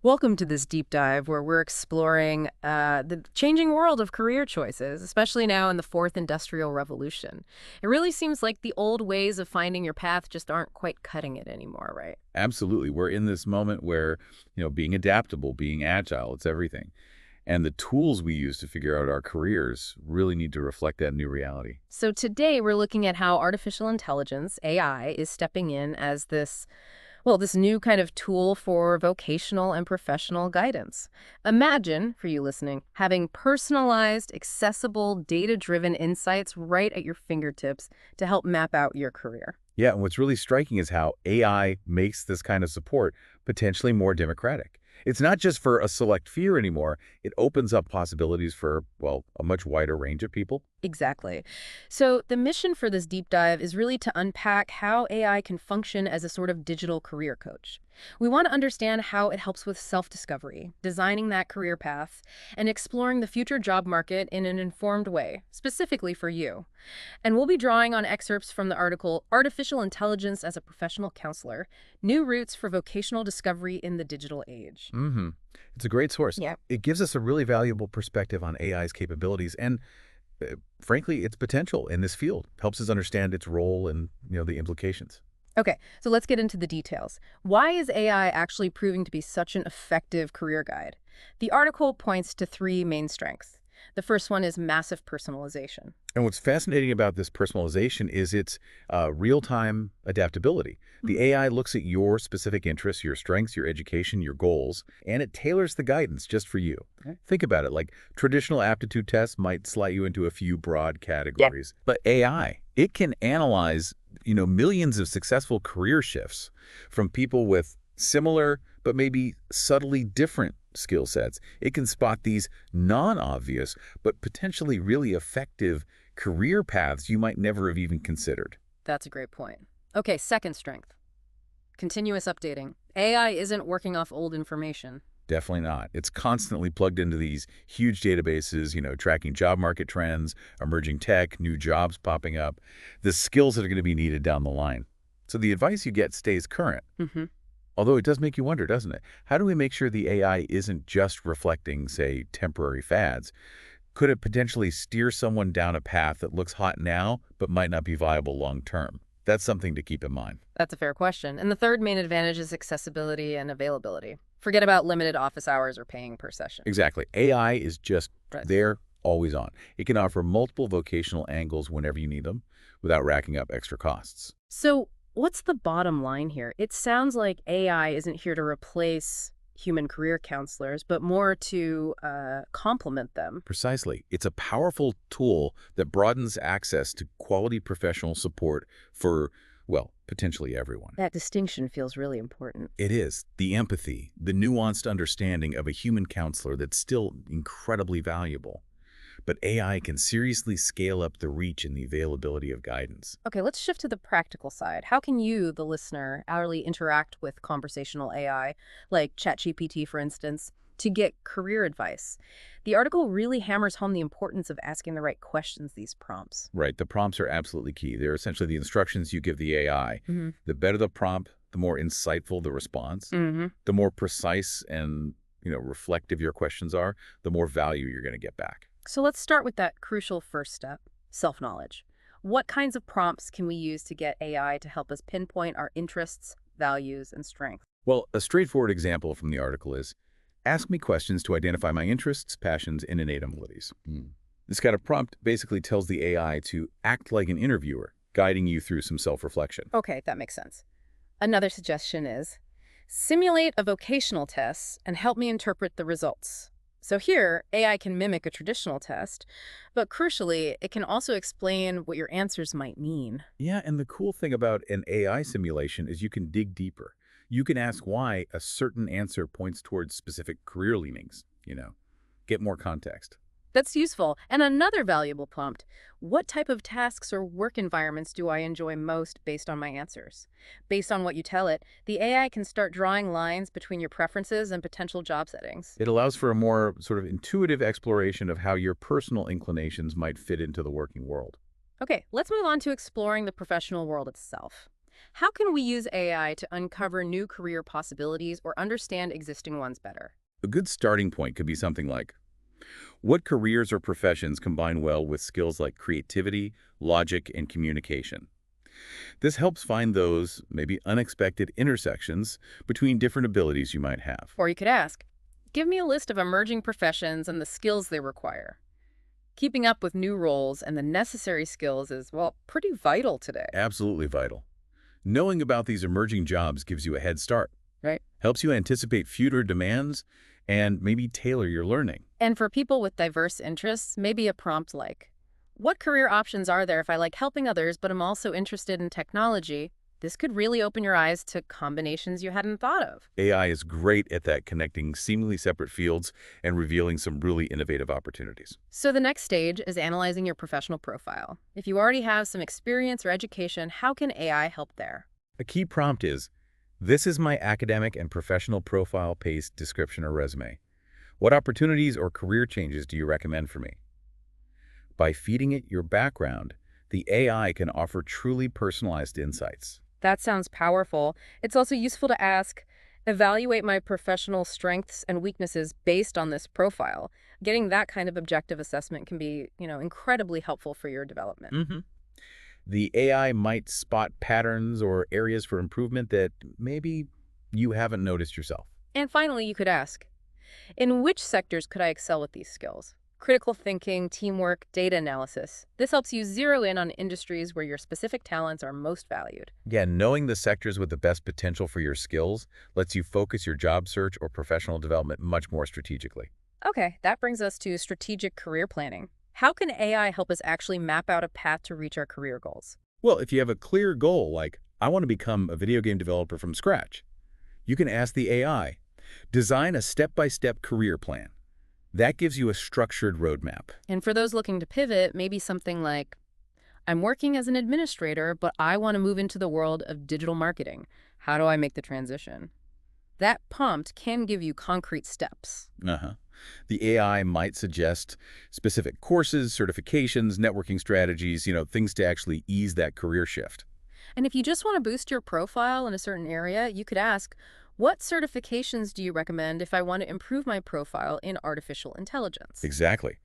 Welcome to this deep dive where we're exploring the changing world of career choices, especially now in the fourth industrial revolution. It really seems like the old ways of finding your path just aren't quite cutting it anymore, right? Absolutely. We're in this moment where, being adaptable, being agile, it's everything. And the tools we use to figure out our careers really need to reflect that new reality. So today we're looking at how artificial intelligence, AI, is stepping in as this new kind of tool for vocational and professional guidance. Imagine, for you listening, having personalized, accessible, data-driven insights right at your fingertips to help map out your career. Yeah, and what's really striking is how AI makes this kind of support potentially more democratic. It's not just for a select few anymore. It opens up possibilities for, well, a much wider range of people. Exactly. So the mission for this deep dive is really to unpack how AI can function as a sort of digital career coach. We want to understand how it helps with self-discovery, designing that career path, and exploring the future job market in an informed way, specifically for you. And we'll be drawing on excerpts from the article Artificial Intelligence as a Professional Counselor: New Routes for Vocational Discovery in the Digital Age. Mm-hmm. It's a great source. Yeah. It gives us a really valuable perspective on AI's capabilities and, frankly, its potential in this field. Helps us understand its role and, the implications. Okay, so let's get into the details. Why is AI actually proving to be such an effective career guide? The article points to three main strengths. The first one is massive personalization. And what's fascinating about this personalization is its real-time adaptability. The AI looks at your specific interests, your strengths, your education, your goals, and it tailors the guidance just for you. Okay. Think about it, like traditional aptitude tests might slot you into a few broad categories. But AI, it can analyze, millions of successful career shifts from people with similar but maybe subtly different skill sets. It can spot these non-obvious but potentially really effective career paths you might never have even considered. That's a great point. Okay, second strength, continuous updating. AI isn't working off old information. Definitely not. It's constantly plugged into these huge databases, tracking job market trends, emerging tech, new jobs popping up, the skills that are going to be needed down the line. So the advice you get stays current. Mm-hmm. Although it does make you wonder, doesn't it? How do we make sure the AI isn't just reflecting, say, temporary fads? Could it potentially steer someone down a path that looks hot now but might not be viable long term? That's something to keep in mind. That's a fair question. And the third main advantage is accessibility and availability. Forget about limited office hours or paying per session. Exactly. AI is just Right. there, always on. It can offer multiple vocational angles whenever you need them without racking up extra costs. So what's the bottom line here? It sounds like AI isn't here to replace human career counselors, but more to complement them. Precisely. It's a powerful tool that broadens access to quality professional support for, well, potentially everyone. That distinction feels really important. It is the empathy, the nuanced understanding of a human counselor that's still incredibly valuable. But AI can seriously scale up the reach and the availability of guidance. Okay, let's shift to the practical side. How can you, the listener, hourly interact with conversational AI, like ChatGPT, for instance, to get career advice? The article really hammers home the importance of asking the right questions, these prompts. Right, the prompts are absolutely key. They're essentially the instructions you give the AI. Mm-hmm. The better the prompt, the more insightful the response, Mm-hmm. the more precise and, reflective your questions are, the more value you're going to get back. So let's start with that crucial first step, self-knowledge. What kinds of prompts can we use to get AI to help us pinpoint our interests, values, and strengths? Well, a straightforward example from the article is, ask me questions to identify my interests, passions, and innate abilities. This kind of prompt basically tells the AI to act like an interviewer, guiding you through some self-reflection. Okay, that makes sense. Another suggestion is, simulate a vocational test and help me interpret the results. So here, AI can mimic a traditional test, but crucially, it can also explain what your answers might mean. Yeah, and the cool thing about an AI simulation is you can dig deeper. You can ask why a certain answer points towards specific career leanings, get more context. That's useful. And another valuable prompt: what type of tasks or work environments do I enjoy most based on my answers? Based on what you tell it, the AI can start drawing lines between your preferences and potential job settings. It allows for a more sort of intuitive exploration of how your personal inclinations might fit into the working world. Okay, let's move on to exploring the professional world itself. How can we use AI to uncover new career possibilities or understand existing ones better? A good starting point could be something like, what careers or professions combine well with skills like creativity, logic, and communication? This helps find those, maybe unexpected intersections between different abilities you might have. Or you could ask, give me a list of emerging professions and the skills they require. Keeping up with new roles and the necessary skills is, well, pretty vital today, Absolutely vital. Knowing about these emerging jobs gives you a head start, right? helps you anticipate future demands, and maybe tailor your learning. And for people with diverse interests, maybe a prompt like, what career options are there if I like helping others, but I'm also interested in technology? This could really open your eyes to combinations you hadn't thought of. AI is great at that, connecting seemingly separate fields and revealing some really innovative opportunities. So the next stage is analyzing your professional profile. If you already have some experience or education, how can AI help there? A key prompt is, this is my academic and professional profile paste description or resume. What opportunities or career changes do you recommend for me? By feeding it your background, the AI can offer truly personalized insights. That sounds powerful. It's also useful to ask, evaluate my professional strengths and weaknesses based on this profile. Getting that kind of objective assessment can be, incredibly helpful for your development. hmm The AI might spot patterns or areas for improvement that maybe you haven't noticed yourself. And finally, you could ask, in which sectors could I excel with these skills? Critical thinking, teamwork, data analysis. This helps you zero in on industries where your specific talents are most valued. Yeah, knowing the sectors with the best potential for your skills lets you focus your job search or professional development much more strategically. Okay, that brings us to strategic career planning. How can AI help us actually map out a path to reach our career goals? Well, if you have a clear goal, like, I want to become a video game developer from scratch, you can ask the AI, design a step-by-step career plan. That gives you a structured roadmap. And for those looking to pivot, maybe something like, I'm working as an administrator, but I want to move into the world of digital marketing. How do I make the transition? That prompt can give you concrete steps. Uh-huh. The AI might suggest specific courses, certifications, networking strategies, things to actually ease that career shift. And if you just want to boost your profile in a certain area, you could ask, what certifications do you recommend if I want to improve my profile in artificial intelligence? Exactly.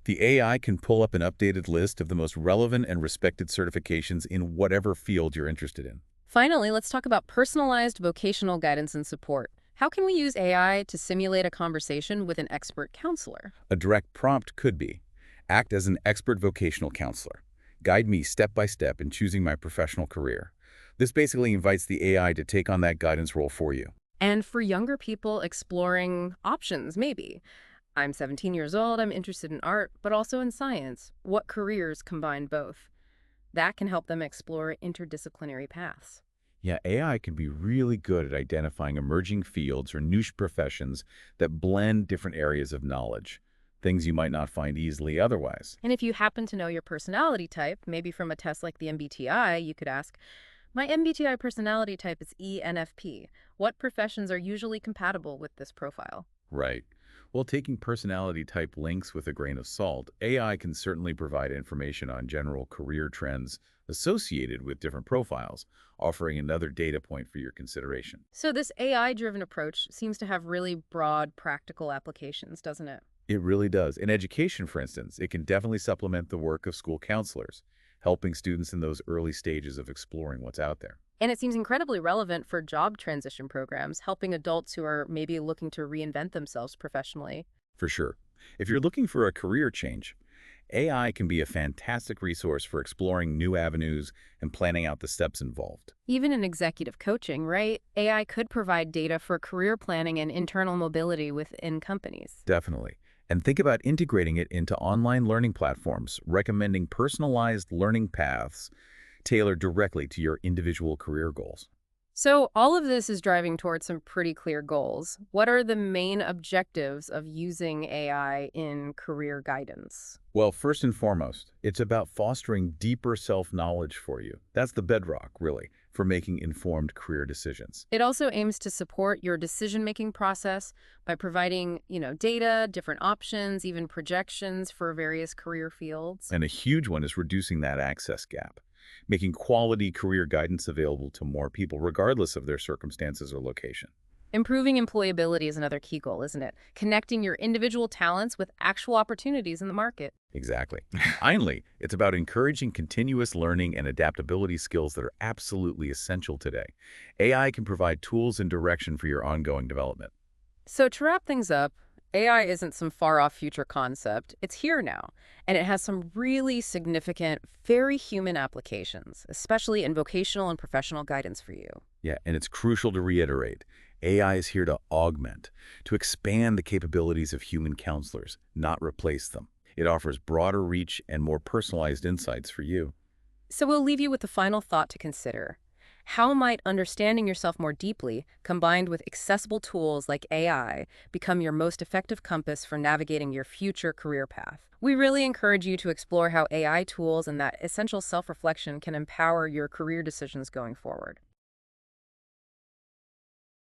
The AI can pull up an updated list of the most relevant and respected certifications in whatever field you're interested in. Finally, let's talk about personalized vocational guidance and support. How can we use AI to simulate a conversation with an expert counselor? A direct prompt could be, act as an expert vocational counselor. Guide me step by step in choosing my professional career. This basically invites the AI to take on that guidance role for you. And for younger people exploring options, maybe. I'm 17 years old, I'm interested in art, but also in science. What careers combine both? That can help them explore interdisciplinary paths. Yeah, AI can be really good at identifying emerging fields or niche professions that blend different areas of knowledge, things you might not find easily otherwise. And if you happen to know your personality type, maybe from a test like the MBTI, you could ask, my MBTI personality type is ENFP. What professions are usually compatible with this profile? Right. Well, taking personality type links with a grain of salt, AI can certainly provide information on general career trends associated with different profiles, offering another data point for your consideration. So this AI-driven approach seems to have really broad practical applications, doesn't it? It really does. In education, for instance, it can definitely supplement the work of school counselors, helping students in those early stages of exploring what's out there. And it seems incredibly relevant for job transition programs, helping adults who are maybe looking to reinvent themselves professionally. For sure. If you're looking for a career change, AI can be a fantastic resource for exploring new avenues and planning out the steps involved. Even in executive coaching, right? AI could provide data for career planning and internal mobility within companies. Definitely. And think about integrating it into online learning platforms, recommending personalized learning paths tailored directly to your individual career goals. So all of this is driving towards some pretty clear goals. What are the main objectives of using AI in career guidance? Well, first and foremost, it's about fostering deeper self-knowledge for you. That's the bedrock, really, for making informed career decisions. It also aims to support your decision-making process by providing, data, different options, even projections for various career fields. And a huge one is reducing that access gap. making quality career guidance available to more people, regardless of their circumstances or location. Improving employability is another key goal, isn't it? Connecting your individual talents with actual opportunities in the market. Exactly. Finally, it's about encouraging continuous learning and adaptability skills that are absolutely essential today. AI can provide tools and direction for your ongoing development. So to wrap things up, AI isn't some far-off future concept. It's here now, and it has some really significant, very human applications, especially in vocational and professional guidance for you. Yeah, and it's crucial to reiterate, AI is here to augment, to expand the capabilities of human counselors, not replace them. It offers broader reach and more personalized insights for you. So we'll leave you with the final thought to consider. How might understanding yourself more deeply, combined with accessible tools like AI, become your most effective compass for navigating your future career path? We really encourage you to explore how AI tools and that essential self-reflection can empower your career decisions going forward.